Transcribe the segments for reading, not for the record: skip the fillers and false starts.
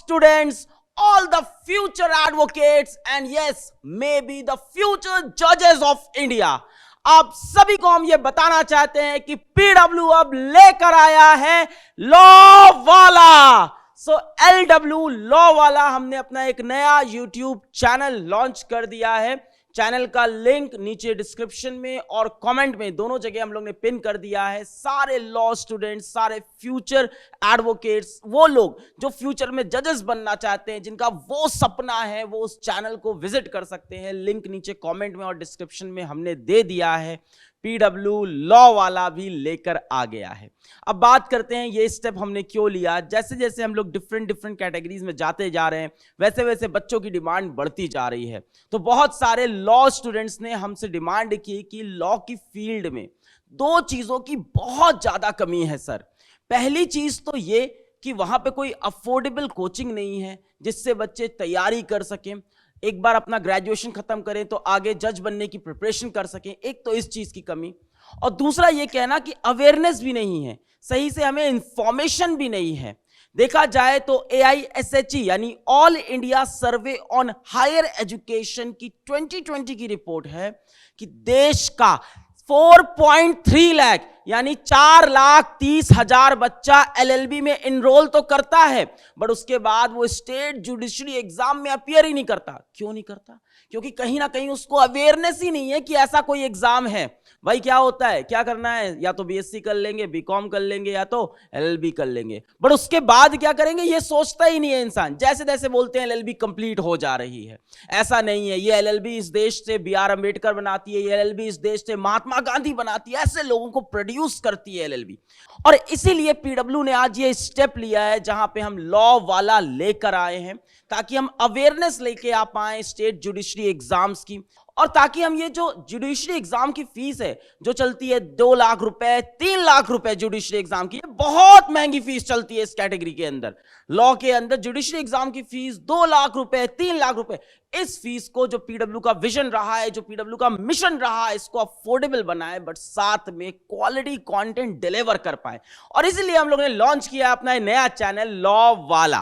students, all the future advocates, and yes, maybe the future judges of India. आप सभी को हम ये बताना चाहते हैं कि पीडब्ल्यू अब लेकर आया है लॉ वाला। एलडब्ल्यू लॉ वाला हमने अपना एक नया यूट्यूब चैनल लॉन्च कर दिया है। चैनल का लिंक नीचे डिस्क्रिप्शन में और कमेंट में दोनों जगह हम लोग ने पिन कर दिया है। सारे लॉ स्टूडेंट्स, सारे फ्यूचर एडवोकेट्स, वो लोग जो फ्यूचर में जजेस बनना चाहते हैं, जिनका वो सपना है, वो उस चैनल को विजिट कर सकते हैं। लिंक नीचे कमेंट में और डिस्क्रिप्शन में हमने दे दिया है। पीडब्ल्यू लॉ वाला भी लेकर आ गया है। अब बात करते हैं ये स्टेप हमने क्यों लिया। जैसे जैसे हम लोग डिफरेंट कैटेगरीज में जाते जा रहे हैं, वैसे वैसे बच्चों की डिमांड बढ़ती जा रही है। तो बहुत सारे लॉ स्टूडेंट्स ने हमसे डिमांड की कि लॉ की फील्ड में दो चीजों की बहुत ज्यादा कमी है सर। पहली चीज तो ये कि वहां पे कोई अफोर्डेबल कोचिंग नहीं है जिससे बच्चे तैयारी कर सकें, एक बार अपना ग्रेजुएशन खत्म करें तो आगे जज बनने की प्रिपरेशन कर सकें। एक तो इस चीज की कमी, और दूसरा ये कहना कि अवेयरनेस भी नहीं है, सही से हमें इंफॉर्मेशन भी नहीं है। देखा जाए तो AISHE यानी all India survey on higher education की 2020 की रिपोर्ट है कि देश का 4.3 लाख यानी 4,30,000 बच्चा LLB में इनरोल तो करता है, बट उसके बाद वो स्टेट जुडिशरी एग्जाम में अपीयर ही नहीं करता। क्यों नहीं करता? क्योंकि कहीं ना कहीं उसको अवेयरनेस ही नहीं है कि ऐसा कोई एग्जाम है। भाई क्या होता है, क्या करना है, या तो BSc कर लेंगे, BCom कर लेंगे, या तो LLB कर लेंगे, बट उसके बाद क्या करेंगे ये सोचता ही नहीं है इंसान। जैसे जैसे बोलते हैं LLB कंप्लीट हो जा रही है, ऐसा नहीं है। ये LLB इस देश से BR अम्बेडकर बनाती है, ये LLB इस देश से महात्मा गांधी बनाती है, ऐसे लोगों को प्रोड्यूस करती है LLB। और इसीलिए पीडब्ल्यू ने आज ये स्टेप लिया है जहां पे हम लॉ वाला लेकर आए हैं, ताकि हम अवेयरनेस लेके आ पाए स्टेट जुडिशरी एग्जाम्स की, और ताकि हम ये जो जुडिशरी एग्जाम की फीस है जो चलती है 2 लाख रुपए, 3 लाख रुपए जुडिशरी एग्जाम की, बहुत महंगी फीस चलती है इस कैटेगरी के अंदर। लॉ के अंदर जुडिशरी एग्जाम की फीस 2 लाख रुपए, 3 लाख रुपए। इस फीस को जो पीडब्ल्यू का विजन रहा है, जो पीडब्ल्यू का मिशन रहा है, इसको अफोर्डेबल बनाए, बट साथ में क्वालिटी कंटेंट डिलीवर कर पाए। और इसीलिए हम लोगों ने लॉन्च किया अपना नया चैनल लॉ वाला।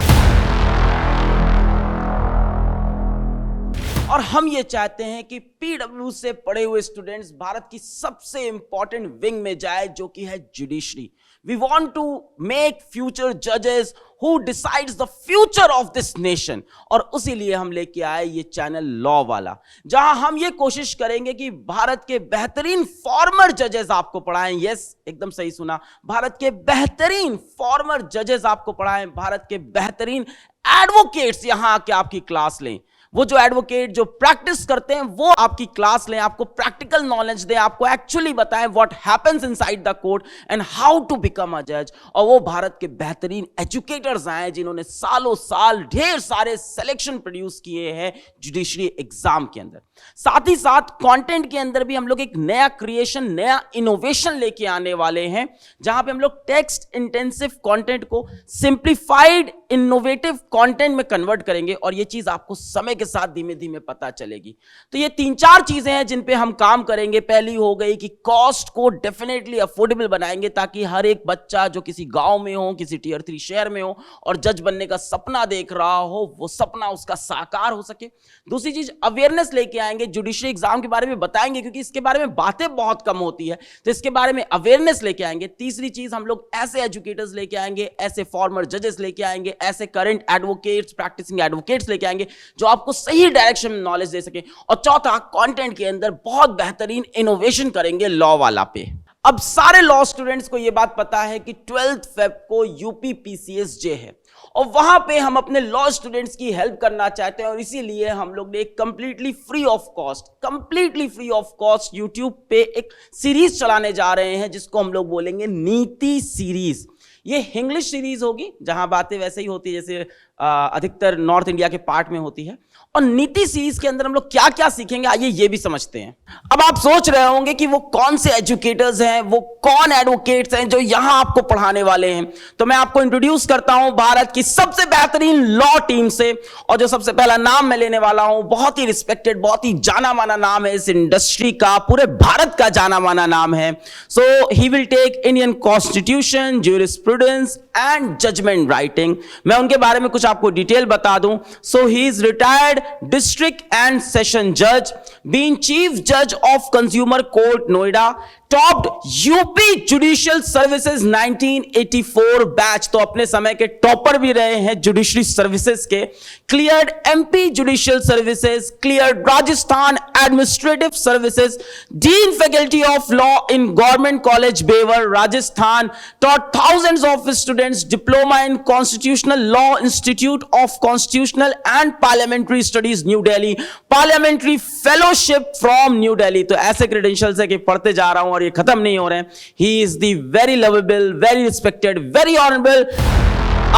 और हम ये चाहते हैं कि पीडब्ल्यू से पढ़े हुए स्टूडेंट्स भारत की सबसे इंपॉर्टेंट विंग में जाए, जो कि है judiciary. We want to make future जजेस who decides the future of this nation. और उसी लिए हम लेके आए ये चैनल लॉ वाला, जहां हम ये कोशिश करेंगे कि भारत के बेहतरीन फॉर्मर जजेस आपको पढ़ाएं। यस, एकदम सही सुना, भारत के बेहतरीन फॉर्मर जजेस आपको पढ़ाएं, भारत के बेहतरीन एडवोकेट्स यहां आके आपकी क्लास लें। वो जो एडवोकेट जो प्रैक्टिस करते हैं वो आपकी क्लास लें, आपको प्रैक्टिकल नॉलेज दें, आपको एक्चुअली बताएं what happens inside the court and how to become a जज। और वो भारत के बेहतरीन एजुकेटर्स आए जिन्होंने सालों साल ढेर सारे सिलेक्शन प्रोड्यूस किए हैं जुडिशरी एग्जाम के अंदर। साथ ही साथ कंटेंट के अंदर भी हम लोग एक नया क्रिएशन, नया इनोवेशन लेके आने वाले हैं, जहां पे हम लोग टेक्स्ट इंटेंसिव कंटेंट को सिंप्लीफाइड इनोवेटिव कंटेंट में कन्वर्ट करेंगे। और ये चीज आपको समय के साथ धीमे धीमे पता चलेगी। तो ये 3-4 चीजें हैं जिन पे हम काम करेंगे। पहली हो गई कि कॉस्ट को डेफिनेटली अफोर्डेबल बनाएंगे, ताकि हर एक बच्चा जो किसी गांव में हो, किसी Tier 3 शहर में हो और जज बनने का सपना देख रहा हो, वो सपना उसका साकार हो सके। दूसरी चीज, अवेयरनेस लेके आएंगे, जुडिशरी एग्जाम के बारे में बताएंगे, क्योंकि इसके बारे में बातें बहुत कम होती है, तो इसके बारे में अवेयरनेस लेके आएंगे। तीसरी चीज, हम लोग ऐसे एजुकेटर्स लेके आएंगे, ऐसे फॉर्मर जजेस लेके आएंगे, ऐसे करंट एडवोकेट्स, प्रैक्टिसिंग एडवोकेट्स लेके आएंगे जो आपको सही डायरेक्शन में नॉलेज दे सके। और चौथा, कंटेंट के अंदर बहुत बेहतरीन इनोवेशन करेंगे लॉ वाला पे। अब सारे लॉ स्टूडेंट्स को यह बात पता है कि 12 फेब को यूपी PCSJ है, और वहां पे हम अपने लॉ स्टूडेंट्स की हेल्प करना चाहते हैं। और इसीलिए हम लोग ने completely free of cost YouTube पे एक सीरीज चलाने जा रहे हैं, जिसको हम लोग बोलेंगे नीति सीरीज। ये इंग्लिश सीरीज होगी, जहां बातें वैसे ही होती है जैसे अधिकतर नॉर्थ इंडिया के पार्ट में होती है। और नीति सीरीज के अंदर हम लोग क्या क्या सीखेंगे, आइए ये भी समझते हैं। अब आप सोच रहे होंगे कि वो कौन से एजुकेटर्स हैं, वो कौन एडवोकेट्स हैं जो यहां आपको पढ़ाने वाले हैं। तो मैं आपको इंट्रोड्यूस करता हूं भारत की सबसे बेहतरीन लॉ टीम से। और जो सबसे पहला नाम मैं लेने वाला हूं, बहुत ही रिस्पेक्टेड, बहुत ही जाना माना नाम है इस इंडस्ट्री का, पूरे भारत का जाना माना नाम है। सो he will take Indian constitution, jurisprudence and judgment writing. मैं उनके बारे में कुछ आपको डिटेल बता दूं, सो he is retired district and session जज, बीइंग चीफ जज of consumer court Noida, topped UP judicial services 1984 batch, तो अपने समय के टॉपर भी रहे हैं जुडिशरी सर्विसेज के, cleared MP judicial services, cleared Rajasthan administrative services, dean faculty of law in government college Weber Rajasthan, taught thousands of students diploma in constitutional law, Institute of Constitutional and Parliamentary Studies New Delhi, parliamentary fellowship from New Delhi। तो ऐसे credentials है कि पढ़ते जा रहा हूं और ये खत्म नहीं हो रहे हैं। He is the very lovable, very respected, very honorable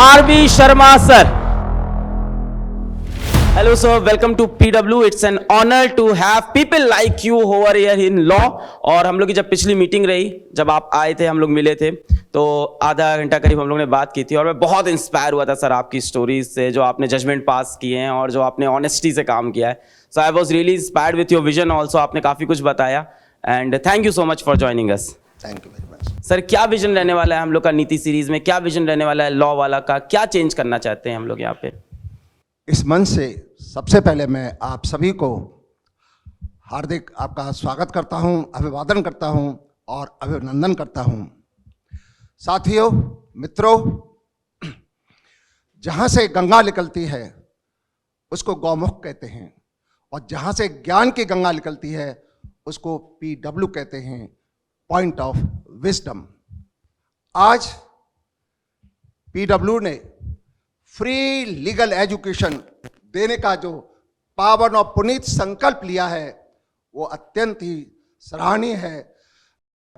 RB Sharma sir। Hello sir, welcome to PW। It's an honor to have people like you over here in law। और हम लोग की जब पिछली मीटिंग रही, जब आप आए थे, हम लोग मिले थे, तो आधा घंटा करीब हम लोग ने बात की थी और मैं बहुत इंस्पायर हुआ था सर आपकी स्टोरीज से, जो आपने जजमेंट पास किए हैं और जो आपने ऑनेस्टी से काम किया है। So I was really inspired with your vision also. आपने काफ़ी कुछ बताया and thank you so much for joining us. Thank you very much. Sir क्या विजन रहने वाला है हम लोग का नीति सीरीज में, क्या विजन रहने वाला है लॉ वाला का, क्या चेंज करना चाहते हैं हम लोग यहाँ पे? इस मंच से सबसे पहले मैं आप सभी को हार्दिक आपका स्वागत करता हूं, अभिवादन करता हूं और अभिनंदन करता हूं। साथियों, मित्रों, जहां से गंगा निकलती है उसको गौमुख कहते हैं और जहां से ज्ञान की गंगा निकलती है उसको PW कहते हैं, पॉइंट ऑफ विजडम। आज PW ने फ्री लीगल एजुकेशन देने का जो पावन और पुनीत संकल्प लिया है वो अत्यंत ही सराहनीय है,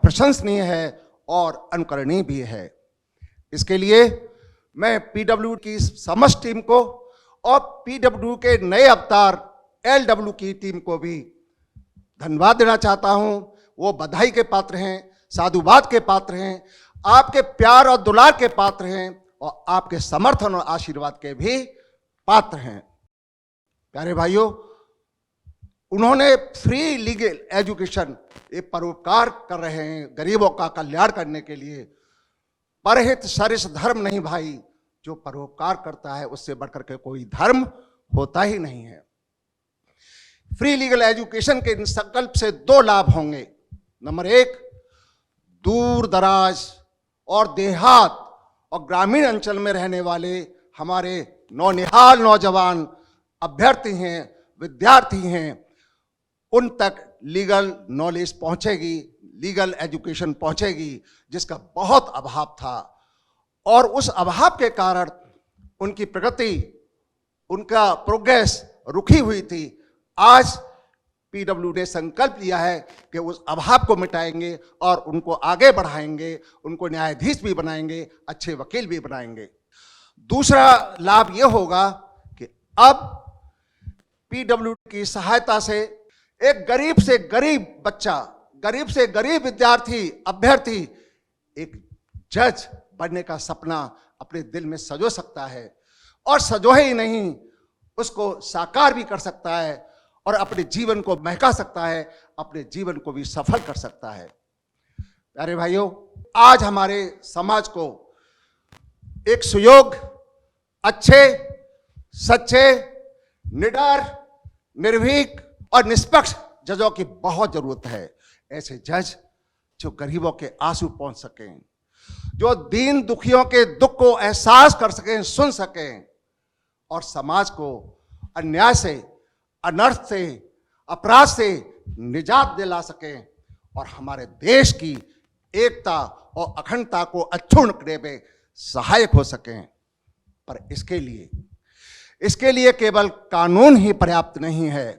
प्रशंसनीय है और अनुकरणीय भी है। इसके लिए मैं PW की समस्त टीम को और PW के नए अवतार LW की टीम को भी धन्यवाद देना चाहता हूं। वो बधाई के पात्र हैं, साधुवाद के पात्र हैं, आपके प्यार और दुलार के पात्र हैं और आपके समर्थन और आशीर्वाद के भी पात्र हैं। प्यारे भाइयों, उन्होंने फ्री लीगल एजुकेशन एक परोपकार कर रहे हैं गरीबों का कल्याण करने के लिए। परहित सरिस धर्म नहीं भाई, जो परोपकार करता है उससे बढ़कर के कोई धर्म होता ही नहीं है। फ्री लीगल एजुकेशन के इन संकल्प से दो लाभ होंगे। नंबर एक, दूर दराज और देहात और ग्रामीण अंचल में रहने वाले हमारे नौनिहाल नौजवान अभ्यर्थी हैं, विद्यार्थी हैं, उन तक लीगल नॉलेज पहुंचेगी, लीगल एजुकेशन पहुंचेगी, जिसका बहुत अभाव था। और उस अभाव के कारण उनकी प्रगति, उनका प्रोग्रेस रुकी हुई थी। आज PW ने संकल्प लिया है कि उस अभाव को मिटाएंगे और उनको आगे बढ़ाएंगे, उनको न्यायाधीश भी बनाएंगे, अच्छे वकील भी बनाएंगे। दूसरा लाभ यह होगा कि अब PW की सहायता से एक गरीब से गरीब बच्चा, गरीब से गरीब विद्यार्थी, अभ्यर्थी एक जज बनने का सपना अपने दिल में सजो सकता है और सजोए ही नहीं, उसको साकार भी कर सकता है और अपने जीवन को महका सकता है, अपने जीवन को भी सफल कर सकता है। प्यारे भाइयों, आज हमारे समाज को एक सुयोग, अच्छे, सच्चे, निडर, निर्भीक और निष्पक्ष जजों की बहुत जरूरत है। ऐसे जज जो गरीबों के आंसू पहुंच सकें, जो दीन दुखियों के दुख को एहसास कर सकें, सुन सकें और समाज को अन्याय से, अनर्थ से, अपराध से निजात दिला सकें और हमारे देश की एकता और अखंडता को अक्षुण्ण करने में सहायक हो सकें। पर इसके लिए केवल कानून ही पर्याप्त नहीं है।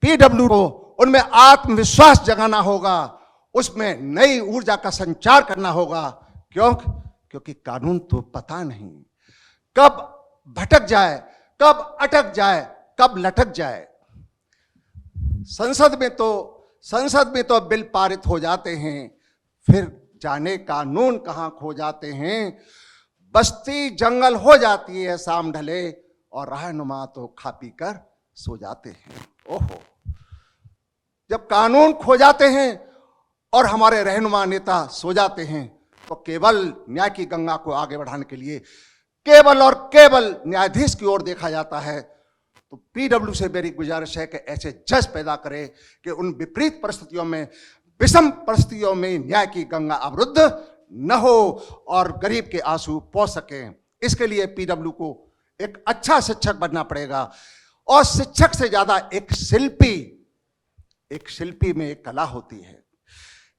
PW को उनमें आत्मविश्वास जगाना होगा, उसमें नई ऊर्जा का संचार करना होगा। क्योंकि कानून तो पता नहीं कब भटक जाए, कब अटक जाए, कब लटक जाए। संसद में तो बिल पारित हो जाते हैं, फिर जाने कानून कहां खो जाते हैं। बस्ती जंगल हो जाती है शाम ढले और रहनुमा तो खा पी कर सो जाते हैं। ओहो, जब कानून खो जाते हैं और हमारे रहनुमा नेता सो जाते हैं तो केवल न्याय की गंगा को आगे बढ़ाने के लिए केवल और केवल न्यायाधीश की ओर देखा जाता है, तो पीडब्ल्यू से मेरी गुजारिश है कि ऐसे जज पैदा करे कि उन विपरीत परिस्थितियों में, विषम परिस्थितियों में न्याय की गंगा अवरुद्ध न हो और गरीब के आंसू पहुंच सकें। इसके लिए पीडब्ल्यू को एक अच्छा शिक्षक बनना पड़ेगा, और शिक्षक से ज्यादा एक शिल्पी में एक कला होती है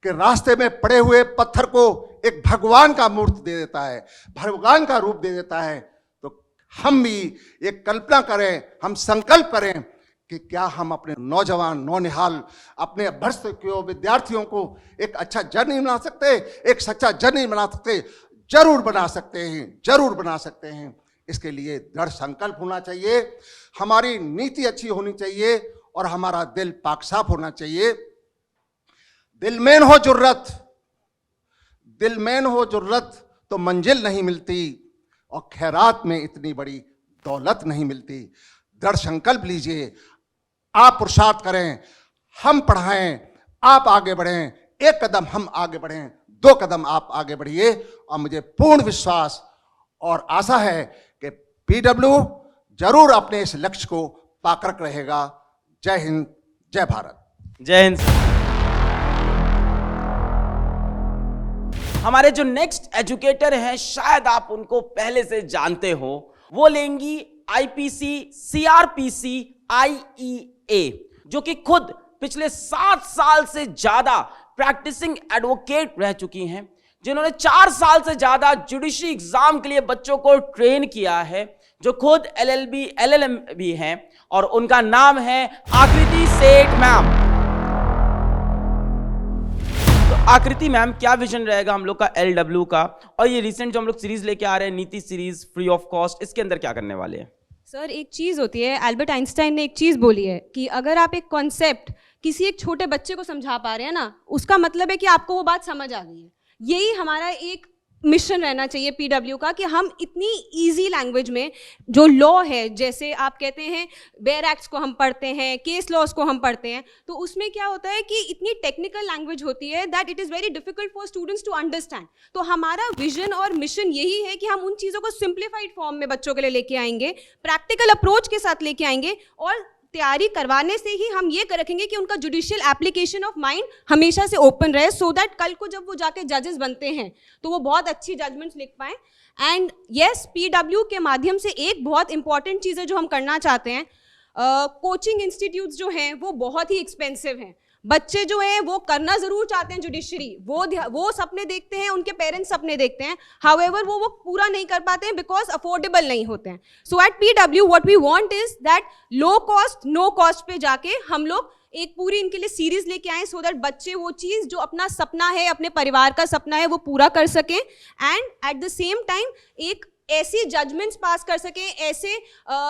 कि रास्ते में पड़े हुए पत्थर को एक भगवान का मूर्त दे देता है, भगवान का रूप दे देता है। तो हम भी एक कल्पना करें, हम संकल्प करें कि क्या हम अपने नौजवान नौनिहाल, अपने भ्रष्ट विद्यार्थियों को एक अच्छा जज नहीं बना सकते, एक सच्चा जज नहीं बना सकते? जरूर बना सकते हैं, जरूर बना सकते हैं। इसके लिए दृढ़ संकल्प होना चाहिए, हमारी नीति अच्छी होनी चाहिए और हमारा दिल पाक साफ होना चाहिए। दिल में हो जुर्रत तो मंजिल नहीं मिलती, और खैरात में इतनी बड़ी दौलत नहीं मिलती। दृढ़ संकल्प लीजिए, आप पुरुषार्थ करें, हम पढ़ाएं, आप आगे बढ़ें, एक कदम हम आगे बढ़ें, 2 कदम आप आगे बढ़िए। और मुझे पूर्ण विश्वास और आशा है कि पीडब्ल्यू जरूर अपने इस लक्ष्य को पाकर रहेगा। जय हिंद, जय भारत। जय हिंद। हमारे जो नेक्स्ट एजुकेटर हैं, शायद आप उनको पहले से जानते हो, वो लेंगी आईपीसी सीआरपीसी आईईए, जो कि खुद पिछले 7 साल से ज्यादा प्रैक्टिसिंग एडवोकेट रह चुकी हैं, जिन्होंने 4 साल से ज्यादा जुडिशरी एग्जाम के लिए बच्चों को ट्रेन किया है, जो खुद एलएलबी एलएलएम भी हैं, और उनका नाम है आकृति सेठ मैम। तो आकृति मैम, क्या विजन रहेगा हम लोग का एलडब्ल्यू का, और ये रिसेंट जो हम लोग सीरीज लेके आ रहे हैं नीति सीरीज फ्री ऑफ कॉस्ट, इसके अंदर क्या करने वाले हैं? सर, एक चीज़ होती है, एल्बर्ट आइंस्टाइन ने एक चीज़ बोली है कि अगर आप एक कॉन्सेप्ट किसी एक छोटे बच्चे को समझा पा रहे हैं ना, उसका मतलब है कि आपको वो बात समझ आ गई है। यही हमारा एक मिशन रहना चाहिए पीडब्ल्यू का, कि हम इतनी इजी लैंग्वेज में जो लॉ है, जैसे आप कहते हैं बेयर एक्ट्स को हम पढ़ते हैं, केस लॉज को हम पढ़ते हैं, तो उसमें क्या होता है कि इतनी टेक्निकल लैंग्वेज होती है that it is very difficult for students to understand. तो हमारा विजन और मिशन यही है कि हम उन चीज़ों को सिंप्लीफाइड फॉर्म में बच्चों के लिए लेके आएंगे, प्रैक्टिकल अप्रोच के साथ लेके आएंगे, और तैयारी करवाने से ही हम ये रखेंगे कि उनका जुडिशियल एप्लीकेशन ऑफ माइंड हमेशा से ओपन रहे, सो दैट कल को जब वो जाके जजेस बनते हैं तो वो बहुत अच्छी जजमेंट्स लिख पाएं। एंड यस, पीडब्ल्यू के माध्यम से एक बहुत इंपॉर्टेंट चीज़ है जो हम करना चाहते हैं, कोचिंग इंस्टीट्यूट्स जो हैं वो बहुत ही एक्सपेंसिव हैं। बच्चे जो हैं वो करना जरूर चाहते हैं जुडिशरी, वो सपने देखते हैं, उनके पेरेंट्स सपने देखते हैं, हाउएवर वो पूरा नहीं कर पाते हैं बिकॉज अफोर्डेबल नहीं होते हैं। So at PW what we want is that low cost no cost पे जाके हम लोग एक पूरी इनके लिए सीरीज लेके आए, सो दैट बच्चे वो चीज़ जो अपना सपना है, अपने परिवार का सपना है, वो पूरा कर सकें, and at the same time एक ऐसी जजमेंट्स पास कर सकें, ऐसे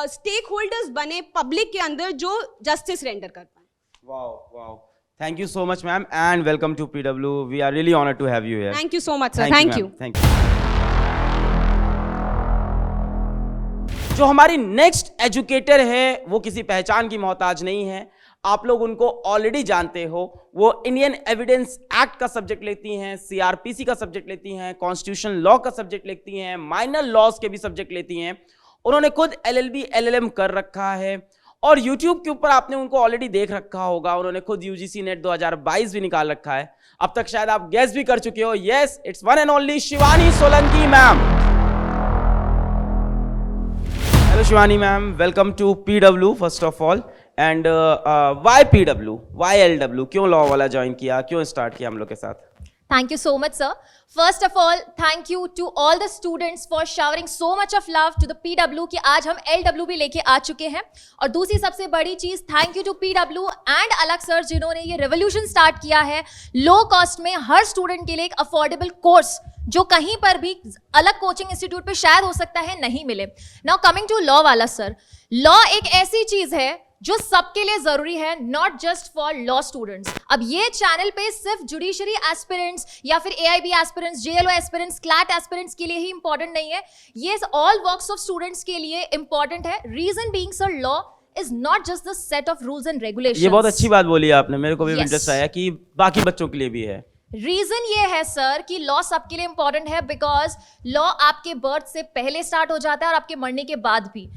स्टेक होल्डर्स बने पब्लिक के अंदर जो जस्टिस रेंडर कर पाए। Wow wow, thank you so much ma'am and welcome to PW. We are really honored to have you here. Thank you so much sir. Thank you. Thank you. जो हमारी next educator है वो किसी पहचान की मोहताज नहीं है, आप लोग उनको ऑलरेडी जानते हो। वो इंडियन एविडेंस एक्ट का सब्जेक्ट लेती हैं, सीआरपीसी का सब्जेक्ट लेती हैं, कॉन्स्टिट्यूशन लॉ का सब्जेक्ट लेती हैं, माइनर लॉज के भी सब्जेक्ट लेती हैं। उन्होंने खुद एलएलबी एलएलएम कर रखा है, और YouTube के ऊपर आपने उनको ऑलरेडी देख रखा होगा, उन्होंने खुद UGC नेट 2022 भी निकाल रखा है। अब तक शायद आप गेस भी कर चुके हो। Yes, it's one and only Shivani Solanki ma'am. Hello Shivani ma'am, welcome to PW first of all. And why PW, why LW, क्यों लॉ वाला ज्वाइन किया, क्यों स्टार्ट किया हम लोग के साथ? Thank you so much, sir. First of all, thank you to all the students for showering so much of love to the PW कि आज हम LW भी लेके आ चुके हैं। और दूसरी सबसे बड़ी चीज़, thank you to PW and अलग सर जिन्होंने ये revolution स्टार्ट किया है लो कॉस्ट में हर स्टूडेंट के लिए एक अफोर्डेबल कोर्स जो कहीं पर भी अलग कोचिंग इंस्टीट्यूट पे शायद हो सकता है नहीं मिले। नाउ कमिंग टू लॉ वाला सर, लॉ एक ऐसी चीज़ है जो सबके लिए जरूरी है, not just for law students. अब ये चैनल पे सिर्फ जुडिशरी एस्पिरेंट्स या फिर AIB aspirants, JLO aspirants, CLAT aspirants के लिए ही इंपॉर्टेंट नहीं है, ये ऑल वॉक्स ऑफ स्टूडेंट्स के लिए इंपॉर्टेंट है। Reason being sir, law is not just the set of rules and regulations. ये बहुत अच्छी बात बोली आपने, मेरे को भी इंटरेस्ट आया कि बाकी बच्चों के लिए भी है। रीजन ये है सर कि लॉ सबके लिए इंपॉर्टेंट है, बिकॉज लॉ आपके बर्थ से पहले स्टार्ट हो जाता है और आपके मरने के बाद भी।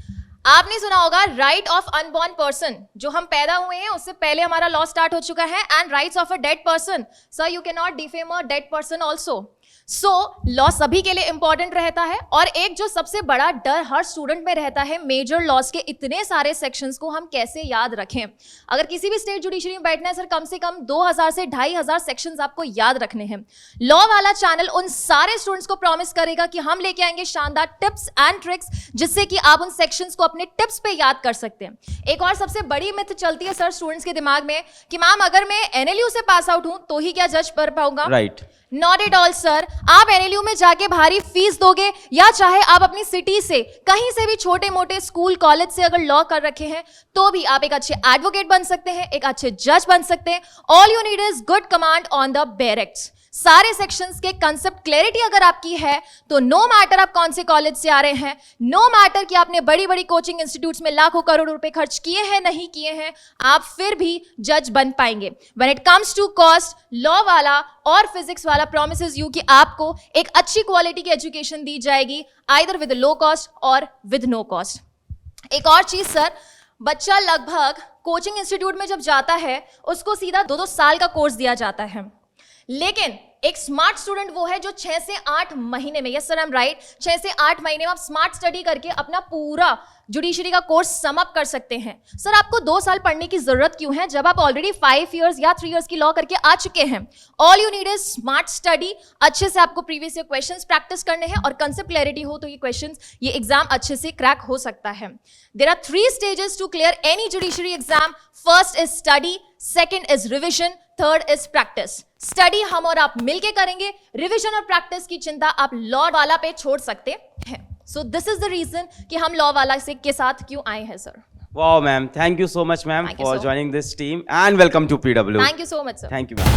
आपने सुना होगा राइट ऑफ अनबॉर्न पर्सन, जो हम पैदा हुए हैं उससे पहले हमारा लॉ स्टार्ट हो चुका है, and rights of a dead person. Sir you can not defame a dead person also. So law सभी के लिए इंपॉर्टेंट रहता है। और एक जो सबसे बड़ा डर हर स्टूडेंट में रहता है, मेजर लॉज के इतने सारे सेक्शंस को हम कैसे याद रखें। अगर किसी भी स्टेट जुडिशरी में बैठना है सर, कम से कम 2000 से 2500 सेक्शंस आपको याद रखने हैं। लॉ वाला चैनल उन सारे स्टूडेंट्स को प्रॉमिस करेगा कि हम लेके आएंगे शानदार टिप्स एंड ट्रिक्स, जिससे कि आप उन सेक्शंस को अपने टिप्स पे याद कर सकते हैं। एक और सबसे बड़ी मिथ चलती है सर स्टूडेंट्स के दिमाग में कि मैम अगर मैं एनएलयू से पास आउट हूं तो ही क्या जज कर पाऊंगा। Right. Not at all sir. आप एनएलयू में जाके भारी फीस दोगे, या चाहे आप अपनी सिटी से कहीं से भी छोटे मोटे स्कूल कॉलेज से अगर लॉ कर रखे हैं, तो भी आप एक अच्छे एडवोकेट बन सकते हैं, एक अच्छे जज बन सकते हैं। All you need is good command on the barracks. सारे सेक्शंस के कंसेप्ट क्लैरिटी अगर आपकी है तो नो मैटर आप कौन से कॉलेज से आ रहे हैं, नो मैटर कि आपने बड़ी बड़ी कोचिंग इंस्टीट्यूट्स में लाखों करोड़ रुपए खर्च किए हैं नहीं किए हैं, आप फिर भी जज बन पाएंगे। When it comes to cost, law वाला और फिजिक्स वाला प्रॉमिसेस यू कि आपको एक अच्छी क्वालिटी की एजुकेशन दी जाएगी, आइदर विद लो कॉस्ट और विद नो कॉस्ट। एक और चीज सर, बच्चा लगभग कोचिंग इंस्टीट्यूट में जब जाता है उसको सीधा 2-2 साल का कोर्स दिया जाता है, लेकिन एक स्मार्ट स्टूडेंट वो है जो 6 से 8 महीने में, yes sir I M right, 6 से 8 महीने में आप स्मार्ट स्टडी करके अपना पूरा जुडिशरी का कोर्स सम अप कर सकते हैं। सर आपको 2 साल पढ़ने की जरूरत क्यों है जब आप ऑलरेडी 5 इयर्स या 3 इयर्स की लॉ करके आ चुके हैं। All you need is smart study. अच्छे से आपको प्रीवियस ईयर क्वेश्चंस प्रैक्टिस करने हैं और कंसेप्ट क्लैरिटी हो तो ये एग्जाम अच्छे से क्रैक हो सकता है। There are 3 stages to clear any judiciary exam. First is study, second is revision, third is practice. Study हम और आप मिलके करेंगे, रिविजन और प्रैक्टिस की चिंता आप लॉ वाला पे छोड़ सकते हैं। So this is the reason कि हम लॉ वाला से के साथ क्यों आए हैं sir. Wow, ma'am. Thank you so much, ma'am, Thank you, for sir. joining this team, and welcome to PW. Thank you so much sir. Thank you, ma'am.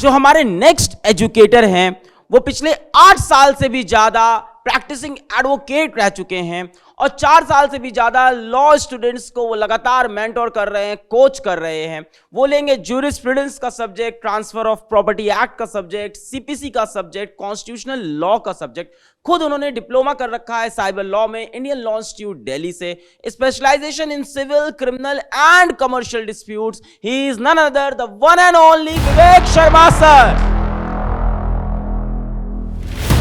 जो हमारे नेक्स्ट एजुकेटर हैं वो पिछले 8 साल से भी ज्यादा प्रैक्टिसिंग एडवोकेट रह चुके हैं और 4 साल से भी ज्यादा लॉ स्टूडेंट्स को वो लगातार मेंटोर कर रहे हैं, कोच कर रहे हैं। वो लेंगे ज्यूरिस्प्रूडेंस का subject, transfer of property act का सब्जेक्ट, सीपीसी का सब्जेक्ट, कॉन्स्टिट्यूशनल लॉ का सब्जेक्ट। खुद उन्होंने डिप्लोमा कर रखा है साइबर लॉ में इंडियन लॉ इंस्टीट्यूट दिल्ली से, specialisation in civil, criminal and commercial disputes. He is none other the one and only Vivek Sharma sir.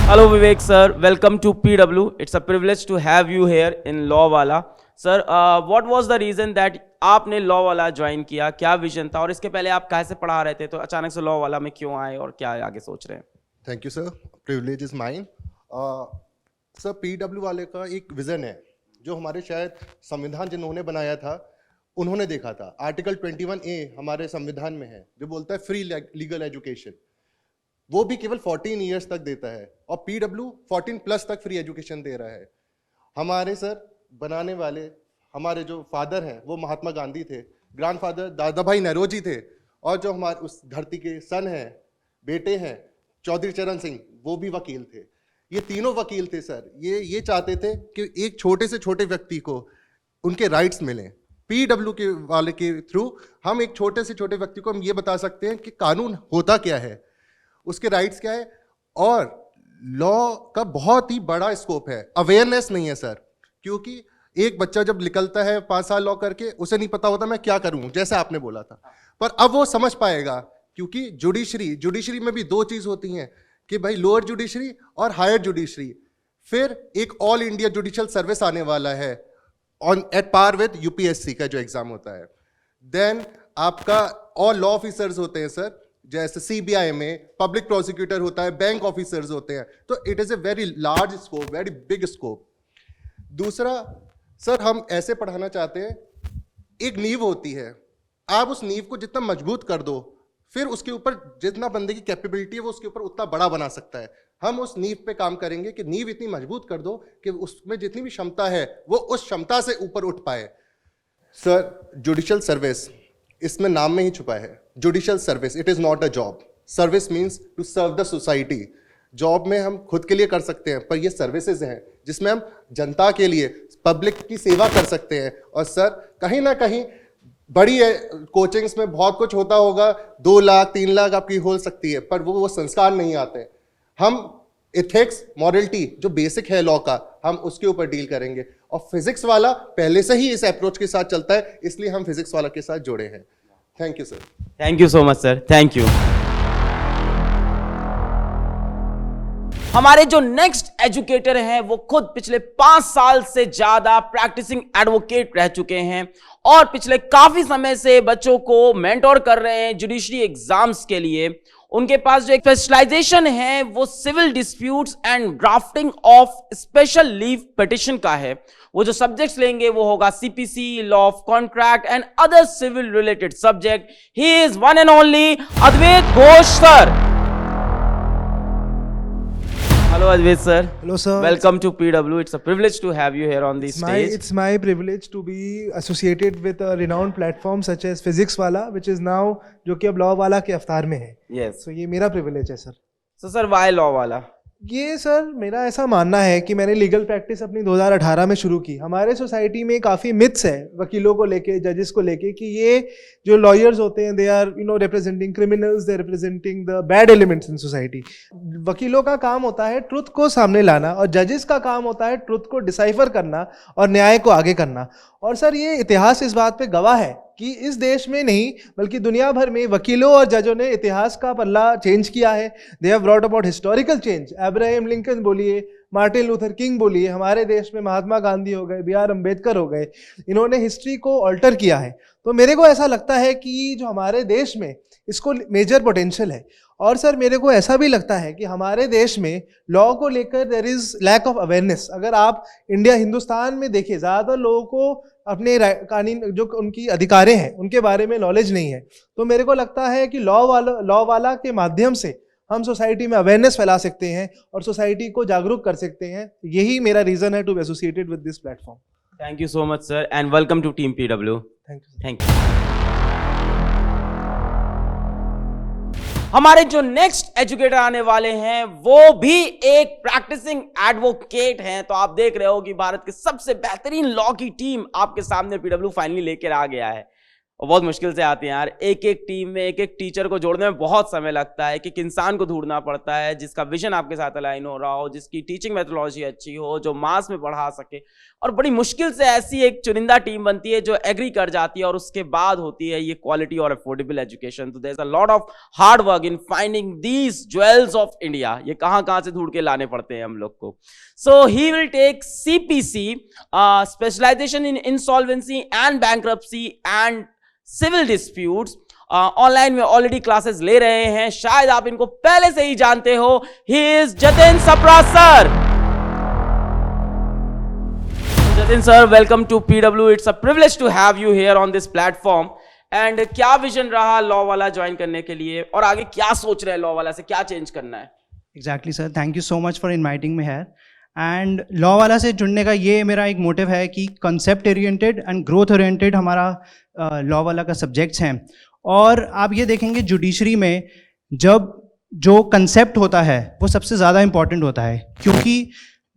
Hello Vivek sir, welcome to PW. It's a privilege to have you here in Law Wala. Sir, what was the reason that आपने Law Wala join किया, क्या vision था और इसके पहले आप कैसे पढ़ा रहे थे, तो अचानक से Law Wala में क्यों आए और क्या आगे सोच रहे हैं? Thank you sir, privilege is mine. Sir PW वाले का एक विजन है जो हमारे शायद संविधान जिन्होंने बनाया था उन्होंने देखा था। आर्टिकल 21A हमारे संविधान में है जो बोलता है फ्री लीगल एजुकेशन, वो भी केवल 14 ईयर्स तक देता है और PW 14+ तक फ्री एजुकेशन दे रहा है। हमारे सर बनाने वाले हमारे जो फादर हैं वो महात्मा गांधी थे, ग्रैंडफादर दादा भाई नौरोजी थे, और जो हमारे उस धरती के सन हैं, बेटे हैं चौधरी चरण सिंह, वो भी वकील थे। ये तीनों वकील थे सर। ये चाहते थे कि एक छोटे से छोटे व्यक्ति को उनके राइट्स मिलें। PW के वाले के थ्रू हम एक छोटे से छोटे व्यक्ति को हम ये बता सकते हैं कि कानून होता क्या है, उसके राइट्स क्या है, और लॉ का बहुत ही बड़ा स्कोप है। अवेयरनेस नहीं है सर, क्योंकि एक बच्चा जब निकलता है 5 साल लॉ करके उसे नहीं पता होता मैं क्या करूं, जैसे आपने बोला था, पर अब वो समझ पाएगा। क्योंकि जुडिशरी में भी 2 चीज होती हैं कि भाई लोअर जुडिशरी और हायर जुडिशरी। फिर एक ऑल इंडिया जुडिशियल सर्विस आने वाला है on at par with UPSC का जो एग्जाम होता है। देन आपका और लॉ ऑफिसर्स होते हैं सर, जैसे CBI में पब्लिक प्रोसिक्यूटर होता है, बैंक ऑफिसर्स होते हैं। तो it is a very large scope, very big scope. दूसरा सर हम ऐसे पढ़ाना चाहते हैं, एक नींव होती है, आप उस नींव को जितना मजबूत कर दो फिर उसके ऊपर जितना बंदे की कैपेबिलिटी है वो उसके ऊपर उतना बड़ा बना सकता है। हम उस नींव पे काम करेंगे कि नींव इतनी मजबूत कर दो कि उसमें जितनी भी क्षमता है वो उस क्षमता से ऊपर उठ पाए। सर जुडिशियल सर्विस इसमें नाम में ही छुपा है, judicial service, it is not a job. Service means to serve the society. Job में हम खुद के लिए कर सकते हैं, पर ये सर्विसेज हैं जिसमें हम जनता के लिए, पब्लिक की सेवा कर सकते हैं। और सर कहीं ना कहीं बड़ी कोचिंग्स में बहुत कुछ होता होगा, 2 लाख 3 लाख आपकी हो सकती है, पर वो संस्कार नहीं आते। हम एथिक्स, मॉरलिटी जो बेसिक है लॉ का, हम उसके ऊपर डील करेंगे। और फिजिक्स वाला पहले से ही इस अप्रोच के साथ चलता है, इसलिए हम फिजिक्स वाला के साथ जुड़े हैं। Thank you sir. Thank you so much sir, thank you. हमारे जो नेक्स्ट एजुकेटर हैं वो खुद पिछले 5 साल से ज्यादा प्रैक्टिसिंग एडवोकेट रह चुके हैं और पिछले काफी समय से बच्चों को मेंटोर कर रहे हैं जुडिशरी एग्जाम्स के लिए। उनके पास जो एक स्पेशलाइजेशन है वो civil disputes and drafting of special leave petition का है। वो जो सब्जेक्ट्स लेंगे वो होगा CPC, law of contract and other civil related subject. He is one and only Advait Ghosh sir. Hello Advait sir. Hello sir. Welcome to PW. It's a privilege to have you here on the stage. It's my privilege to be associated with a renowned platform such as Physics Wala, which is now जो कि अब Law Wala के अवतार में है. Yes. So ये मेरा privilege है sir. So sir, why Law Wala? ये सर मेरा ऐसा मानना है कि मैंने लीगल प्रैक्टिस अपनी 2018 में शुरू की। हमारे सोसाइटी में काफ़ी मिथ्स है वकीलों को लेके, जजेस को लेके, कि ये जो लॉयर्स होते हैं they are representing criminals, they representing the bad elements in society. वकीलों का काम होता है ट्रुथ को सामने लाना और जजेस का काम होता है ट्रुथ को डिसाइफर करना और न्याय को आगे करना। और सर ये इतिहास इस बात पे गवाह है कि इस देश में नहीं बल्कि दुनिया भर में वकीलों और जजों ने इतिहास का पल्ला चेंज किया है। They have brought about historical change. Abraham Lincoln बोलिए, मार्टिन लूथर किंग बोलिए, हमारे देश में महात्मा गांधी हो गए, BR अम्बेडकर हो गए, इन्होंने हिस्ट्री को ऑल्टर किया है। तो मेरे को ऐसा लगता है कि जो हमारे देश में इसको मेजर पोटेंशियल है। और सर मेरे को ऐसा भी लगता है कि हमारे देश में लॉ को लेकर there is lack of awareness. अगर आप हिंदुस्तान में देखिए, ज़्यादातर लोगों को अपने कानून जो उनकी अधिकारें हैं उनके बारे में नॉलेज नहीं है। तो मेरे को लगता है कि लॉ वाला के माध्यम से हम सोसाइटी में अवेयरनेस फैला सकते हैं और सोसाइटी को जागरूक कर सकते हैं। यही मेरा रीज़न है to be associated with this platform. Thank you so much sir and welcome to team PW। Thank you. Thank you. हमारे जो नेक्स्ट एजुकेटर आने वाले हैं वो भी एक प्रैक्टिसिंग एडवोकेट हैं। तो आप देख रहे हो कि भारत के सबसे बेहतरीन लॉ की टीम आपके सामने PW फाइनली लेकर आ गया है। और बहुत मुश्किल से आती हैं यार, एक एक टीम में एक एक टीचर को जोड़ने में बहुत समय लगता है, कि इंसान को ढूंढना पड़ता है जिसका विजन आपके साथ अलाइन हो रहा हो, जिसकी टीचिंग मेथोडोलॉजी अच्छी हो, जो मास में पढ़ा सके। और बड़ी मुश्किल से ऐसी एक चुनिंदा टीम बनती है जो एग्री कर जाती है और उसके बाद होती है ये क्वालिटी और अफोर्डेबल एजुकेशन। तो there is a lot of hard work in finding these jewels of India. ये कहाँ से ढूंढ के लाने पड़ते हैं हम लोग को। So he will take CPC, specialisation in insolvency and bankruptcy and civil disputes. Online में ऑलरेडी क्लासेस ले रहे हैं, शायद आप इनको पहले से ही जानते हो। He is Jatin Sapra sir. Jatin sir, welcome to PW। It's a privilege to have you here on this platform. And क्या विजन रहा लॉ वाला ज्वाइन करने के लिए और आगे क्या सोच रहे हैं, लॉ वाला से क्या चेंज करना है? Exactly sir, thank you so much for inviting me here. And law वाला से जुड़ने का ये मेरा एक मोटिव है कि concept oriented and growth oriented हमारा लॉ वाला का सब्जेक्ट्स हैं। और आप ये देखेंगे जुडिशरी में जब जो कंसेप्ट होता है वो सबसे ज़्यादा इम्पॉर्टेंट होता है, क्योंकि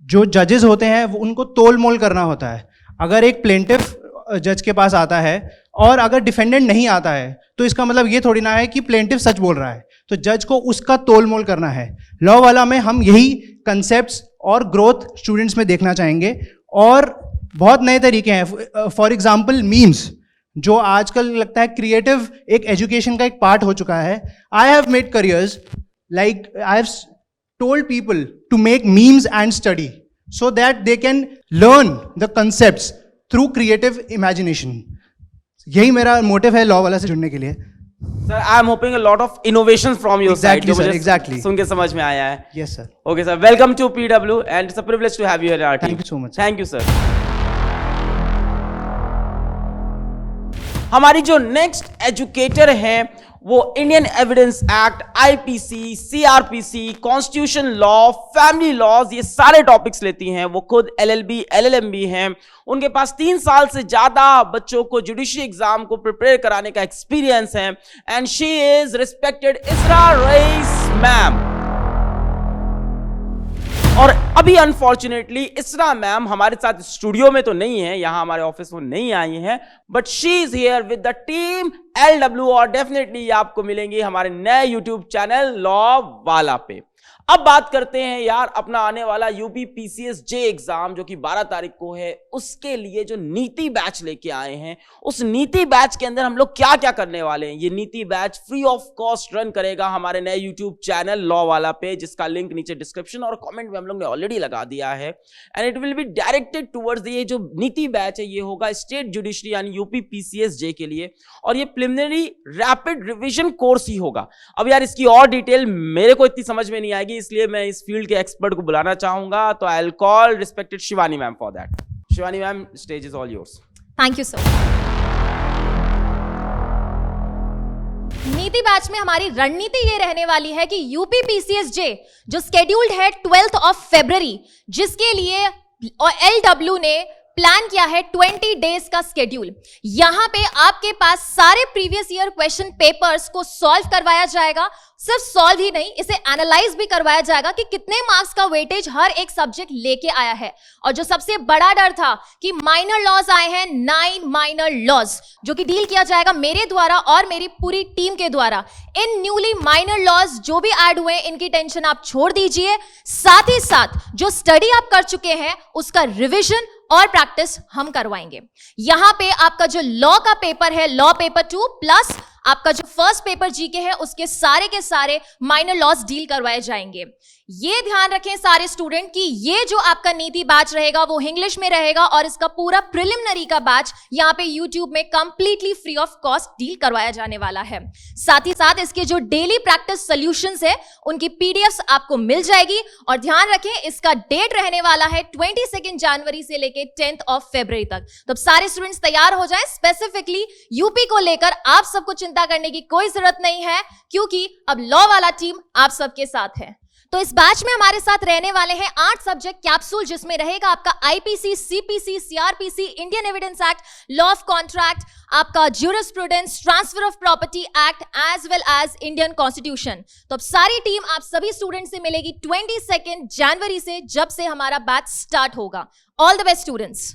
जो जजेस होते हैं वो उनको तोल मोल करना होता है। अगर एक प्लेंटिफ जज के पास आता है और अगर डिफेंडेंट नहीं आता है तो इसका मतलब ये थोड़ी ना है कि प्लेंटिफ सच बोल रहा है, तो जज को उसका तोल मोल करना है। लॉ वाला में हम यही कंसेप्ट्स और ग्रोथ स्टूडेंट्स में देखना चाहेंगे और बहुत नए तरीके हैं। फॉर एग्जांपल मीम्स, जो आजकल लगता है क्रिएटिव एक एजुकेशन का एक पार्ट हो चुका है। I have made careers like I have told people to make memes and study so that they can learn the concepts through creative imagination. यही मेरा मोटिव है लॉ वाला से जुड़ने के लिए। Sir, I am hoping a lot of innovations from your side, जो मुझे exactly. सुन के समझ में आया है। Yes sir. Okay sir, welcome to PW and it's a privilege to have you here. Thank you so much. Thank you sir. हमारी जो नेक्स्ट एजुकेटर हैं वो Indian evidence act, IPC, CRPC, constitution law, family laws, ये सारे topics लेती हैं। वो खुद LLB, LLM भी हैं। उनके पास 3 साल से ज्यादा बच्चों को जुडिशरी एग्जाम को प्रिपेयर कराने का एक्सपीरियंस है। एंड शी इज रिस्पेक्टेड इसरा रईस मैम। और अभी अनफॉर्चुनेटली इसरा मैम हमारे साथ स्टूडियो में तो नहीं है, यहां हमारे ऑफिस में नहीं आई हैं, but she is here with the team LW और डेफिनेटली आपको मिलेंगी हमारे नए यूट्यूब चैनल लॉ वाला पे। अब बात करते हैं यार अपना आने वाला यूपी PCSJ एग्जाम जो कि 12 तारीख को है, उसके लिए जो नीति बैच लेके आए हैं, उस नीति बैच के अंदर हम लोग क्या क्या करने वाले हैं। ये नीति batch free of cost run करेगा हमारे नए यूट्यूब चैनल लॉ वाला पे, जिसका लिंक नीचे डिस्क्रिप्शन और कमेंट में हम लोग ने ऑलरेडी लगा दिया है। And it will be directed towards ये जो नीति बैच है, ये होगा स्टेट जुडिशरी यानी यूपी PCSJ के लिए, और ये प्रिलिमिनरी रैपिड रिविजन कोर्स ही होगा। अब यार इसकी और डिटेल मेरे को इतनी समझ में नहीं आएगी, इसलिए मैं इस फील्ड के एक्सपर्ट को बुलाना चाहूंगा, तो I will call respected Shivani ma'am for that. Shivani ma'am, stage is all yours. Thank you sir. नीति बैच में हमारी रणनीति ये रहने वाली है कि यूपी PCSJ जो स्केड्यूल्ड है 12 फरवरी, जिसके लिए LW ने प्लान किया है 20 डेज का स्केड्यूल। यहां पे आपके पास सारे प्रीवियस ईयर क्वेश्चन पेपर्स को सॉल्व करवाया जाएगा। सिर्फ सॉल्व ही नहीं, इसे एनालाइज भी करवाया जाएगा कि कितने मार्क्स का वेटेज हर एक सब्जेक्ट लेके आया है। और जो सबसे बड़ा डर था कि माइनर लॉज आए हैं, 9 माइनर लॉज, जो कि डील किया जाएगा मेरे द्वारा और मेरी पूरी टीम के द्वारा। इन न्यूली माइनर लॉज जो भी ऐड हुए, इनकी टेंशन आप छोड़ दीजिए। साथ ही साथ जो स्टडी आप कर चुके हैं उसका रिविजन और प्रैक्टिस हम करवाएंगे। यहां पे आपका जो लॉ का पेपर है, लॉ पेपर 2 प्लस आपका जो फर्स्ट पेपर जीके है, उसके सारे के सारे माइनर लॉस डील करवाए जाएंगे। ये ध्यान रखें सारे स्टूडेंट कि ये जो आपका नीति बैच रहेगा वो इंग्लिश में रहेगा, और इसका पूरा प्रिलिमिनरी का बैच यहाँ पे यूट्यूब में completely free of cost deal करवाया जाने वाला है। साथ ही साथ इसके जो डेली प्रैक्टिस सॉल्यूशंस है उनकी PDFs आपको मिल जाएगी। और ध्यान रखें इसका डेट रहने वाला है 22 जनवरी से लेके 10 फरवरी तक। तो सारे स्टूडेंट्स तैयार हो जाएं। स्पेसिफिकली यूपी को लेकर आप सबको चिंता करने की कोई जरूरत नहीं है, क्योंकि अब लॉ वाला टीम आप सबके साथ है। तो इस बैच में हमारे साथ रहने वाले हैं 8 सब्जेक्ट कैप्सूल, जिसमें रहेगा आपका IPC, CPC, CRPC, Indian evidence act, law of contract, आपका jurisprudence, transfer of property act, as well as Indian constitution. तो अब सारी टीम आप सभी स्टूडेंट से मिलेगी 22 जनवरी से, जब से हमारा बैच स्टार्ट होगा। All the best students.